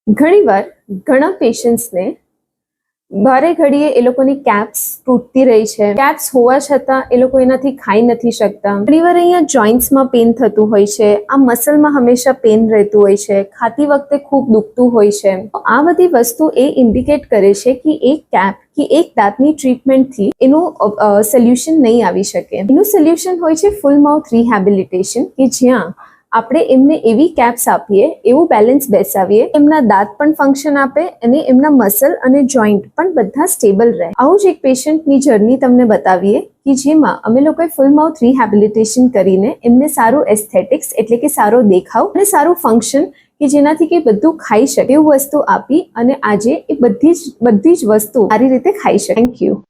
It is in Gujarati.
ઘણીવાર ઘણા પેશન્ટ્સને ભારે ઘડીએ એ લોકોની કેપ્સ તૂટતી રહી છે. કેપ્સ હોવા છતાં એ લોકો એનાથી ખાઈ નથી શકતા. ઘણીવાર અહીંયા જોઈન્ટ્સમાં પેન થતું હોય છે, આ મસલમાં હંમેશા પેન રહેતું હોય છે, ખાતી વખતે ખૂબ દુખતું હોય છે. આ બધી વસ્તુ એ ઇન્ડિકેટ કરે છે કે એક કેપ કે એક દાંતની ટ્રીટમેન્ટથી એનું સોલ્યુશન નહીં આવી શકે. એનું સોલ્યુશન હોય છે ફૂલ માઉથ રિહેબિલિટેશન, કે જ્યાં આપણે એમને એવી કેપ્સ આપીએ, એવું બેલેન્સ બેસાવીએ, એમના દાંત પણ ફંક્શન આપે અને એમના મસલ અને જોઈન્ટ પણ બધા સ્ટેબલ રહે. આવું જ એક પેશન્ટની જર્ની તમને બતાવીએ કે જેમાં અમે લોકોએ ફૂલ માઉથ રિહેબિલિટેશન કરીને એમને સારું એસ્થેટિક્સ એટલે કે સારો દેખાવ અને સારું ફંક્શન કે જેનાથી કે બધું ખાઈ શકે એવું વસ્તુ આપી અને આજે એ બધી જ વસ્તુ સારી રીતે ખાઈ શકે. Thank you.